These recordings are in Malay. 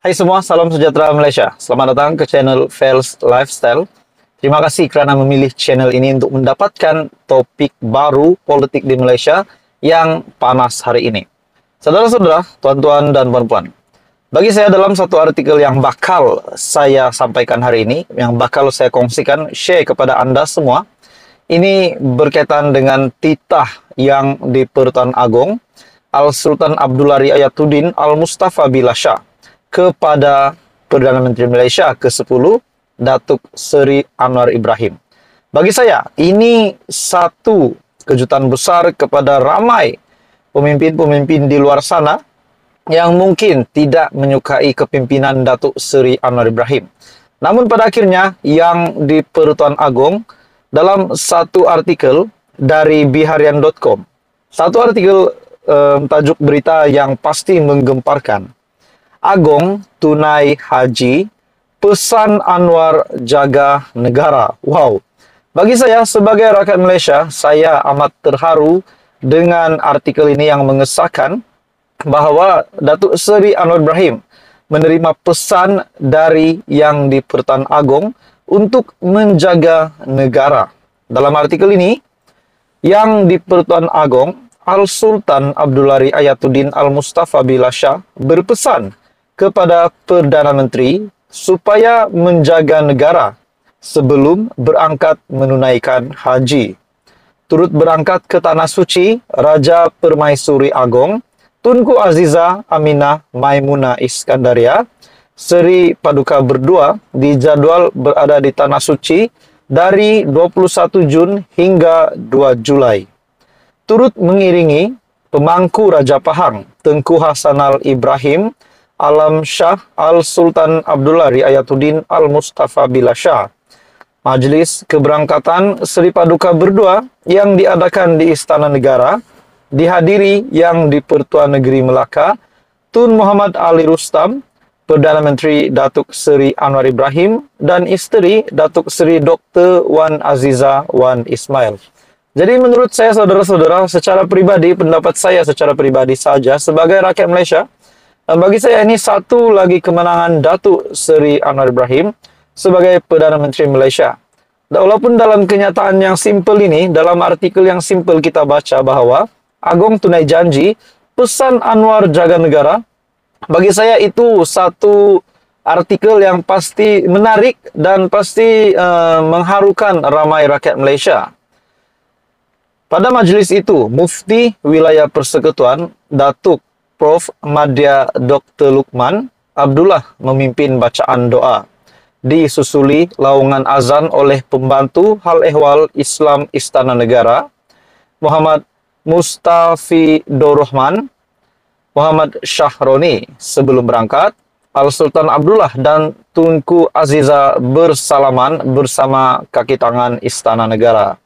Hai semua, salam sejahtera Malaysia. Selamat datang ke channel Fels Lifestyle. Terima kasih kerana memilih channel ini untuk mendapatkan topik baru politik di Malaysia yang panas hari ini. Saudara-saudara, tuan-tuan dan puan-puan, bagi saya dalam satu artikel yang bakal saya sampaikan hari ini, yang bakal saya kongsikan, share kepada anda semua, ini berkaitan dengan titah yang di Pertuan Agong Al-Sultan Abdullah Riayatuddin Al-Mustafa Billah Shah kepada Perdana Menteri Malaysia ke-10, Datuk Seri Anwar Ibrahim. Bagi saya, ini satu kejutan besar kepada ramai pemimpin-pemimpin di luar sana yang mungkin tidak menyukai kepimpinan Datuk Seri Anwar Ibrahim. Namun pada akhirnya, yang di Pertuan Agong, dalam satu artikel dari biharian.com, satu artikel tajuk berita yang pasti menggemparkan. Agong tunai haji, pesan Anwar jaga negara. Wow. Bagi saya sebagai rakyat Malaysia, saya amat terharu dengan artikel ini yang mengesahkan bahawa Datuk Seri Anwar Ibrahim menerima pesan dari yang di Pertuan Agong untuk menjaga negara. Dalam artikel ini, yang di Pertuan Agong, Al-Sultan Abdullah Riayatuddin Al-Mustafa Billah Shah berpesan kepada Perdana Menteri supaya menjaga negara sebelum berangkat menunaikan haji. Turut berangkat ke Tanah Suci, Raja Permaisuri Agong, Tunku Aziza Aminah Maimunah Iskandaria, Seri Paduka Berdua dijadual berada di Tanah Suci dari 21 Jun hingga 2 Julai. Turut mengiringi pemangku Raja Pahang, Tengku Hasanal Ibrahim Alam Shah Al-Sultan Abdullah Riayatuddin Al-Mustafa Billah Shah. Majlis keberangkatan Seri Paduka Berdua yang diadakan di Istana Negara dihadiri yang di Pertuan Negeri Melaka, Tun Muhammad Ali Rustam, Perdana Menteri Datuk Seri Anwar Ibrahim dan isteri Datuk Seri Dr. Wan Aziza Wan Ismail. Jadi menurut saya saudara-saudara, secara pribadi, pendapat saya secara pribadi saja sebagai rakyat Malaysia, bagi saya ini satu lagi kemenangan Datuk Seri Anwar Ibrahim sebagai Perdana Menteri Malaysia. Walaupun dalam kenyataan yang simpel ini, dalam artikel yang simpel kita baca bahawa Agong tunai janji, pesan Anwar jaga negara, bagi saya itu satu artikel yang pasti menarik dan pasti mengharukan ramai rakyat Malaysia. Pada majlis itu, Mufti Wilayah Persekutuan Datuk Prof. Madya Dr. Lukman Abdullah memimpin bacaan doa. Disusuli laungan azan oleh pembantu Hal Ehwal Islam Istana Negara, Muhammad Mustafidur Rahman, Muhammad Syahroni. Sebelum berangkat, Al-Sultan Abdullah dan Tunku Aziza bersalaman bersama kaki tangan Istana Negara.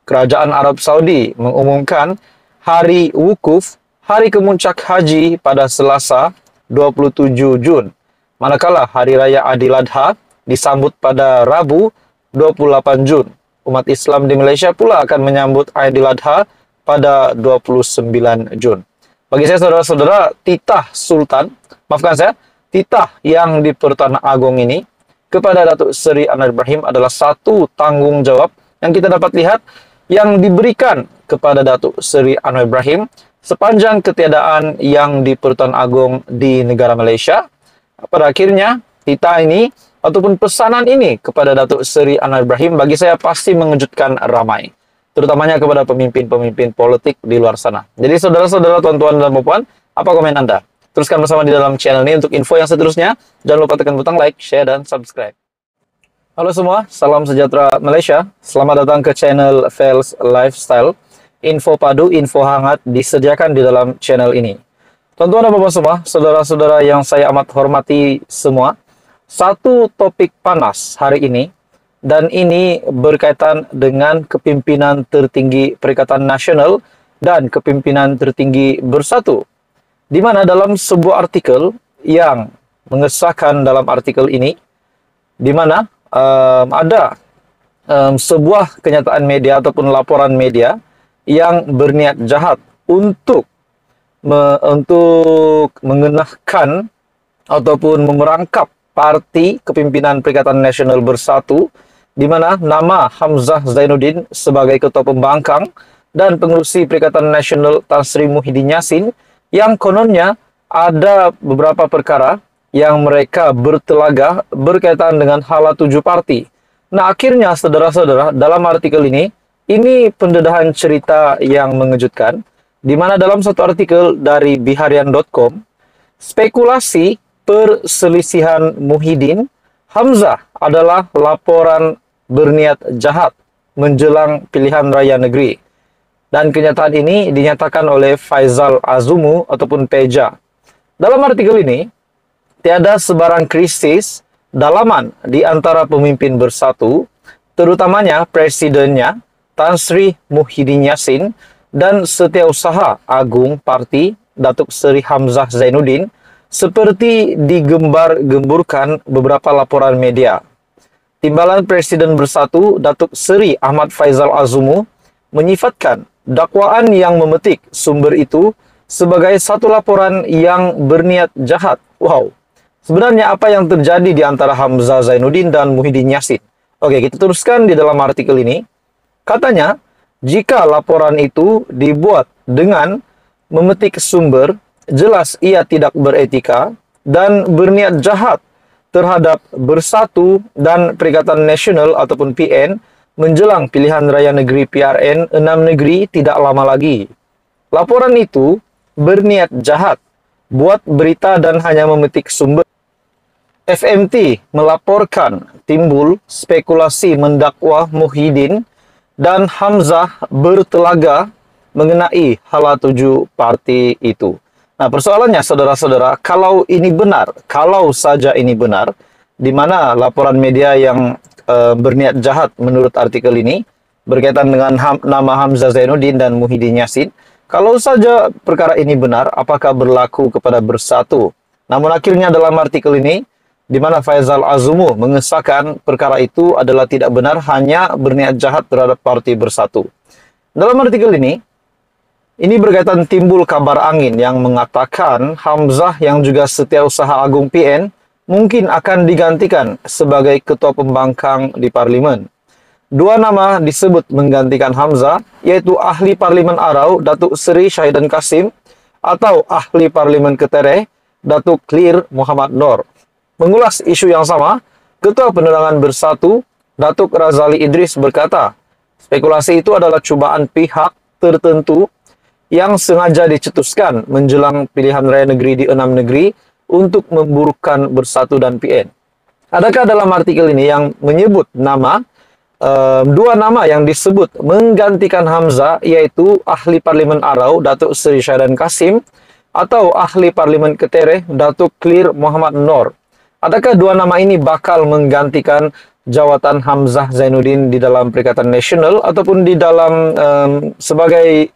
Kerajaan Arab Saudi mengumumkan hari wukuf, hari kemuncak haji pada Selasa 27 Jun. Manakala Hari Raya Adil Adha disambut pada Rabu 28 Jun. Umat Islam di Malaysia pula akan menyambut Adil Adha pada 29 Jun. Bagi saya saudara-saudara, titah Sultan, maafkan saya, titah yang di Pertuan Agong ini kepada Datuk Seri Anwar Ibrahim adalah satu tanggungjawab yang kita dapat lihat yang diberikan kepada Datuk Seri Anwar Ibrahim sepanjang ketiadaan yang di Pertuan Agong di negara Malaysia. Pada akhirnya, titah ini ataupun pesanan ini kepada Datuk Seri Anwar Ibrahim bagi saya pasti mengejutkan ramai, terutamanya kepada pemimpin-pemimpin politik di luar sana. Jadi saudara-saudara, tuan-tuan dan puan, apa komen Anda? Teruskan bersama di dalam channel ini untuk info yang seterusnya. Jangan lupa tekan butang like, share, dan subscribe. Halo semua, salam sejahtera Malaysia. Selamat datang ke channel Fels Lifestyle. Info padu, info hangat disediakan di dalam channel ini. Tuan-tuan dan puan semua, saudara-saudara yang saya amat hormati semua, satu topik panas hari ini, dan ini berkaitan dengan kepimpinan tertinggi Perikatan Nasional dan kepimpinan tertinggi Bersatu. Di mana dalam sebuah artikel yang mengesahkan dalam artikel ini, di mana ada sebuah kenyataan media ataupun laporan media yang berniat jahat untuk mengenahkan ataupun memerangkap parti kepimpinan Perikatan Nasional Bersatu, di mana nama Hamzah Zainuddin sebagai Ketua Pembangkang dan pengurusi Perikatan Nasional Tan Sri Muhyiddin Yassin, yang kononnya ada beberapa perkara yang mereka bertelagah berkaitan dengan hala 7 parti. Nah, akhirnya saudara-saudara, dalam artikel ini pendedahan cerita yang mengejutkan, di mana dalam satu artikel dari biharian.com, spekulasi perselisihan Muhyiddin, Hamzah adalah laporan berniat jahat menjelang pilihan raya negeri. Dan kenyataan ini dinyatakan oleh Faisal Azumu ataupun Peja. Dalam artikel ini, tiada sebarang krisis dalaman di antara pemimpin Bersatu, terutamanya presidennya Tan Sri Muhyiddin Yassin dan Setiausaha Agung Parti Datuk Seri Hamzah Zainuddin, seperti digembar-gemburkan beberapa laporan media. Timbalan Presiden Bersatu Datuk Seri Ahmad Faisal Azumu menyifatkan dakwaan yang memetik sumber itu sebagai satu laporan yang berniat jahat. Wow. Sebenarnya apa yang terjadi di antara Hamzah Zainuddin dan Muhyiddin Yassin? Oke, kita teruskan di dalam artikel ini. Katanya, jika laporan itu dibuat dengan memetik sumber, jelas ia tidak beretika dan berniat jahat terhadap Bersatu dan Perikatan Nasional ataupun PN menjelang pilihan raya negeri PRN 6 negeri tidak lama lagi. Laporan itu berniat jahat, buat berita dan hanya memetik sumber. FMT melaporkan timbul spekulasi mendakwa Muhyiddin dan Hamzah bertelaga mengenai hala 7 parti itu. Nah, persoalannya saudara-saudara, kalau ini benar, kalau saja ini benar, di mana laporan media yang berniat jahat menurut artikel ini berkaitan dengan nama Hamzah Zainuddin dan Muhyiddin Yassin, kalau saja perkara ini benar, apakah berlaku kepada Bersatu? Namun akhirnya dalam artikel ini, di mana Faisal Azumu mengesahkan perkara itu adalah tidak benar, hanya berniat jahat terhadap parti Bersatu. Dalam artikel ini berkaitan timbul kabar angin yang mengatakan Hamzah yang juga Setiausaha Agung PN mungkin akan digantikan sebagai Ketua Pembangkang di Parlimen. Dua nama disebut menggantikan Hamzah, yaitu Ahli Parlimen Arau Datuk Seri Syahidan Kasim atau Ahli Parlimen Ketereh Datuk Clear Muhammad Noor. Mengulas isu yang sama, Ketua Penerangan Bersatu Datuk Razali Idris berkata, spekulasi itu adalah cubaan pihak tertentu yang sengaja dicetuskan menjelang pilihan raya negeri di 6 negeri untuk memburukkan Bersatu dan PN. Adakah dalam artikel ini yang menyebut nama, dua nama yang disebut menggantikan Hamzah, yaitu Ahli Parlimen Arau Datuk Seri Syahidan Kasim atau Ahli Parlimen Ketereh Datuk Clear Muhammad Noor? Adakah dua nama ini bakal menggantikan jawatan Hamzah Zainuddin di dalam Perikatan Nasional ataupun di dalam sebagai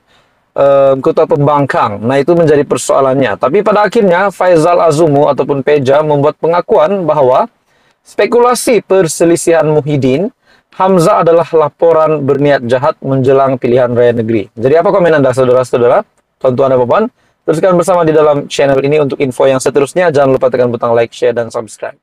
Ketua Pembangkang? Nah, itu menjadi persoalannya. Tapi pada akhirnya Faisal Azumu ataupun Peja membuat pengakuan bahwa spekulasi perselisihan Muhyiddin, Hamzah adalah laporan berniat jahat menjelang pilihan raya negeri. Jadi apa komen Anda saudara-saudara? Tuan-tuan dan puan, teruskan bersama di dalam channel ini untuk info yang seterusnya. Jangan lupa tekan butang like, share, dan subscribe.